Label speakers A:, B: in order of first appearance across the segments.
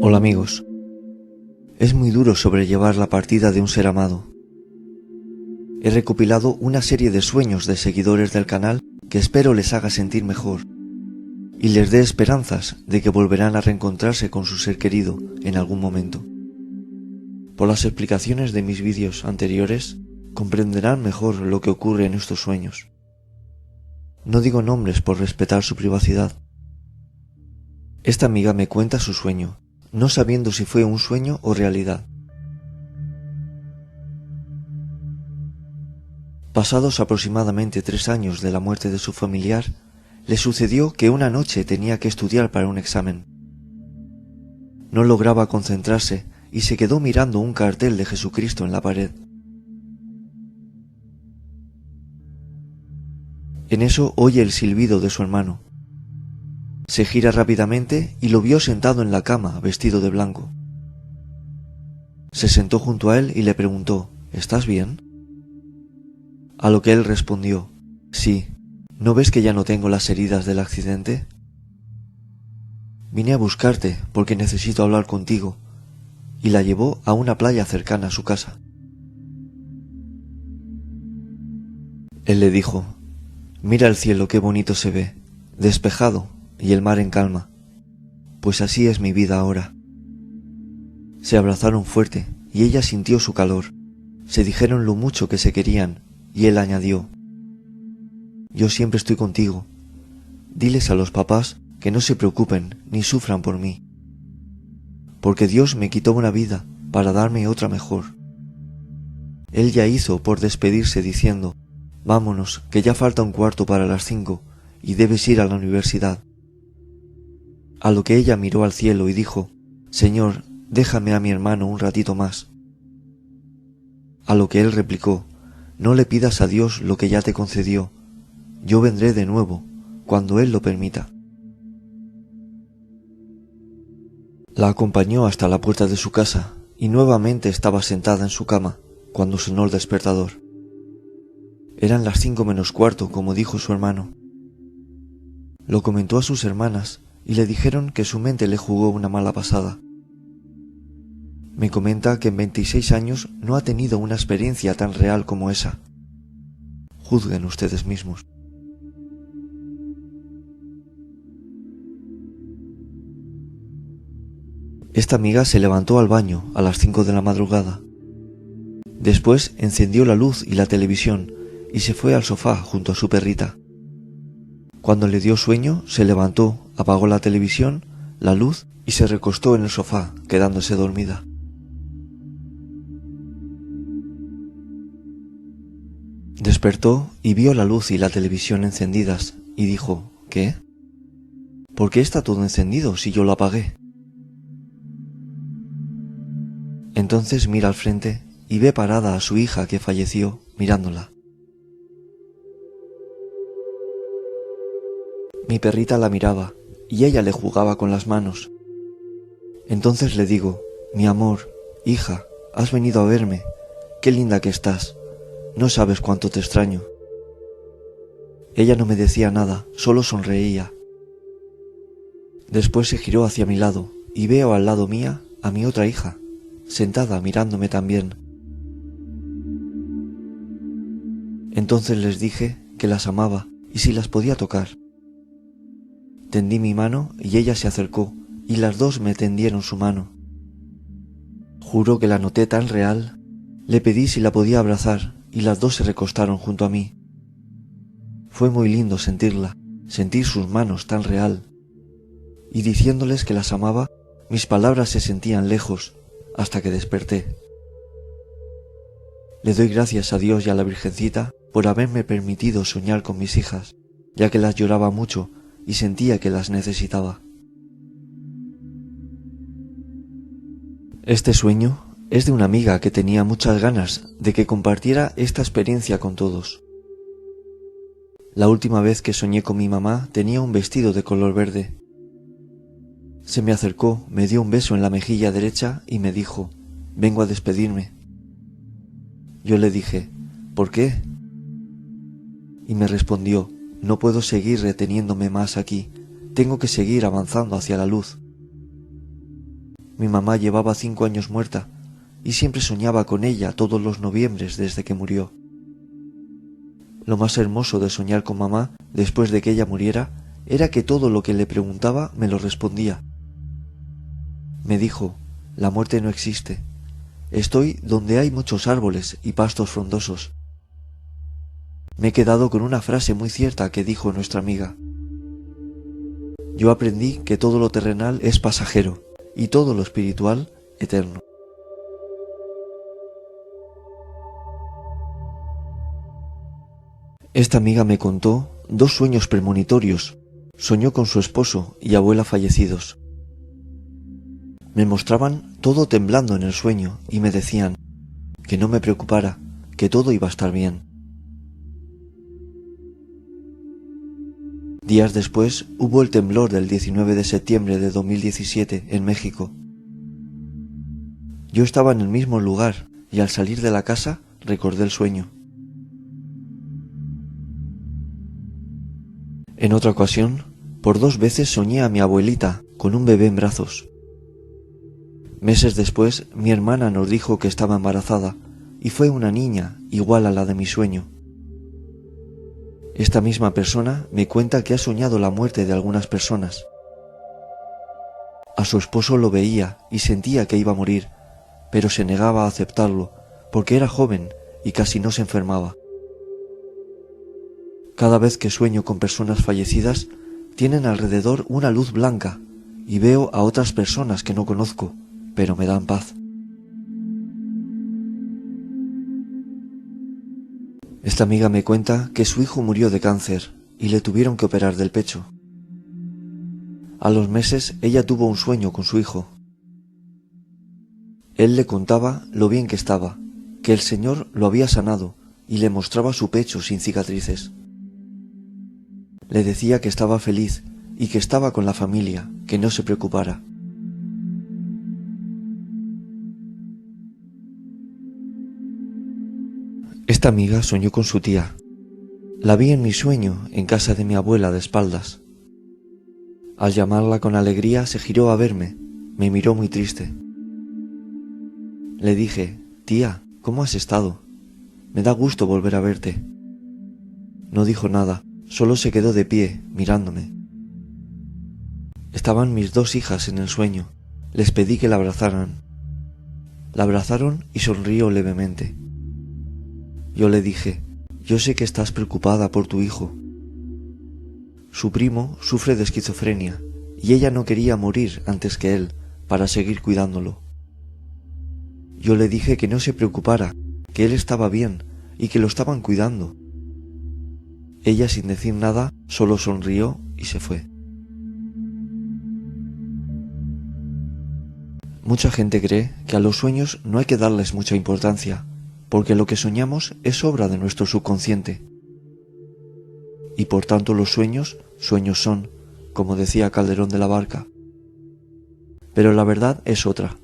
A: Hola amigos. Es muy duro sobrellevar la partida de un ser amado. He recopilado una serie de sueños de seguidores del canal que espero les haga sentir mejor y les dé esperanzas de que volverán a reencontrarse con su ser querido en algún momento. Por las explicaciones de mis vídeos anteriores, comprenderán mejor lo que ocurre en estos sueños. No digo nombres por respetar su privacidad. Esta amiga me cuenta su sueño, no sabiendo si fue un sueño o realidad. Pasados aproximadamente 3 años de la muerte de su familiar, le sucedió que una noche tenía que estudiar para un examen. No lograba concentrarse y se quedó mirando un cartel de Jesucristo en la pared. En eso oye el silbido de su hermano. Se gira rápidamente y lo vio sentado en la cama, vestido de blanco. Se sentó junto a él y le preguntó: ¿Estás bien? A lo que él respondió: Sí, ¿no ves que ya no tengo las heridas del accidente? Vine a buscarte porque necesito hablar contigo, y la llevó a una playa cercana a su casa. Él le dijo: Mira el cielo, qué bonito se ve, despejado, y el mar en calma, pues así es mi vida ahora. Se abrazaron fuerte y ella sintió su calor, se dijeron lo mucho que se querían, y él añadió: Yo siempre estoy contigo, diles a los papás que no se preocupen ni sufran por mí, porque Dios me quitó una vida para darme otra mejor. Él ya hizo por despedirse diciendo: Vámonos, que ya falta un cuarto para las 5 y debes ir a la universidad. A lo que ella miró al cielo y dijo: Señor, déjame a mi hermano un ratito más. A lo que él replicó: No le pidas a Dios lo que ya te concedió, yo vendré de nuevo, cuando Él lo permita. La acompañó hasta la puerta de su casa y nuevamente estaba sentada en su cama cuando sonó el despertador. Eran las 5 menos cuarto, como dijo su hermano. Lo comentó a sus hermanas y le dijeron que su mente le jugó una mala pasada. Me comenta que en 26 años no ha tenido una experiencia tan real como esa. Juzguen ustedes mismos. Esta amiga se levantó al baño a las 5 de la madrugada. Después encendió la luz y la televisión y se fue al sofá junto a su perrita. Cuando le dio sueño, se levantó, apagó la televisión, la luz y se recostó en el sofá, quedándose dormida. Despertó y vio la luz y la televisión encendidas y dijo: ¿Qué? ¿Por qué está todo encendido si yo lo apagué? Entonces mira al frente y ve parada a su hija que falleció, mirándola. Mi perrita la miraba y ella le jugaba con las manos. Entonces le digo: Mi amor, hija, has venido a verme, qué linda que estás, no sabes cuánto te extraño. Ella no me decía nada, solo sonreía. Después se giró hacia mi lado y veo al lado mía a mi otra hija, sentada mirándome también. Entonces les dije que las amaba y si las podía tocar. Tendí mi mano y ella se acercó y las dos me tendieron su mano. Juro que la noté tan real, le pedí si la podía abrazar y las dos se recostaron junto a mí. Fue muy lindo sentirla, sentir sus manos tan real. Y diciéndoles que las amaba, mis palabras se sentían lejos, hasta que desperté. Le doy gracias a Dios y a la Virgencita por haberme permitido soñar con mis hijas, ya que las lloraba mucho y sentía que las necesitaba. Este sueño es de una amiga que tenía muchas ganas de que compartiera esta experiencia con todos. La última vez que soñé con mi mamá tenía un vestido de color verde. Se me acercó, me dio un beso en la mejilla derecha y me dijo: Vengo a despedirme. Yo le dije: ¿Por qué? Y me respondió: No puedo seguir reteniéndome más aquí, tengo que seguir avanzando hacia la luz. Mi mamá llevaba 5 años muerta y siempre soñaba con ella todos los noviembres desde que murió. Lo más hermoso de soñar con mamá después de que ella muriera era que todo lo que le preguntaba me lo respondía. Me dijo: la muerte no existe. Estoy donde hay muchos árboles y pastos frondosos. Me he quedado con una frase muy cierta que dijo nuestra amiga. Yo aprendí que todo lo terrenal es pasajero y todo lo espiritual eterno. Esta amiga me contó 2 sueños premonitorios. Soñó con su esposo y abuela fallecidos. Me mostraban todo temblando en el sueño y me decían que no me preocupara, que todo iba a estar bien. Días después hubo el temblor del 19 de septiembre de 2017 en México. Yo estaba en el mismo lugar y al salir de la casa recordé el sueño. En otra ocasión, por 2 veces soñé a mi abuelita con un bebé en brazos. Meses después, mi hermana nos dijo que estaba embarazada y fue una niña igual a la de mi sueño. Esta misma persona me cuenta que ha soñado la muerte de algunas personas. A su esposo lo veía y sentía que iba a morir, pero se negaba a aceptarlo porque era joven y casi no se enfermaba. Cada vez que sueño con personas fallecidas, tienen alrededor una luz blanca y veo a otras personas que no conozco, pero me dan paz. Esta amiga me cuenta que su hijo murió de cáncer y le tuvieron que operar del pecho. A los meses ella tuvo un sueño con su hijo. Él le contaba lo bien que estaba, que el Señor lo había sanado y le mostraba su pecho sin cicatrices. Le decía que estaba feliz y que estaba con la familia, que no se preocupara. Esta amiga soñó con su tía. La vi en mi sueño en casa de mi abuela de espaldas. Al llamarla con alegría se giró a verme, me miró muy triste. Le dije: tía, ¿cómo has estado? Me da gusto volver a verte. No dijo nada, solo se quedó de pie, mirándome. Estaban mis 2 hijas en el sueño. Les pedí que la abrazaran. La abrazaron y sonrió levemente. Yo le dije: yo sé que estás preocupada por tu hijo. Su primo sufre de esquizofrenia y ella no quería morir antes que él para seguir cuidándolo. Yo le dije que no se preocupara, que él estaba bien y que lo estaban cuidando. Ella, sin decir nada, solo sonrió y se fue. Mucha gente cree que a los sueños no hay que darles mucha importancia, porque lo que soñamos es obra de nuestro subconsciente. Y por tanto los sueños, sueños son, como decía Calderón de la Barca. Pero la verdad es otra.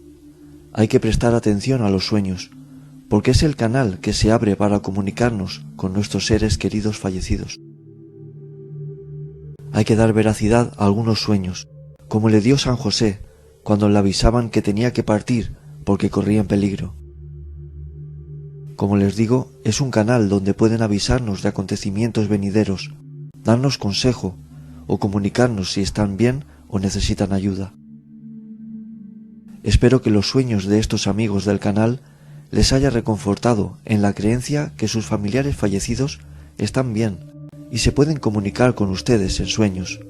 A: Hay que prestar atención a los sueños, porque es el canal que se abre para comunicarnos con nuestros seres queridos fallecidos. Hay que dar veracidad a algunos sueños, como le dio San José cuando le avisaban que tenía que partir porque corría en peligro. Como les digo, es un canal donde pueden avisarnos de acontecimientos venideros, darnos consejo o comunicarnos si están bien o necesitan ayuda. Espero que los sueños de estos amigos del canal les haya reconfortado en la creencia que sus familiares fallecidos están bien y se pueden comunicar con ustedes en sueños.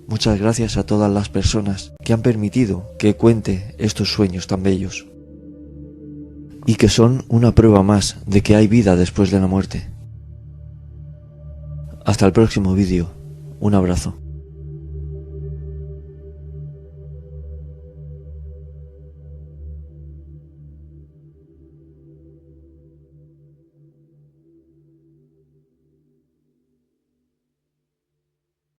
A: Muchas gracias a todas las personas que han permitido que cuente estos sueños tan bellos y que son una prueba más de que hay vida después de la muerte. Hasta el próximo vídeo. Un abrazo.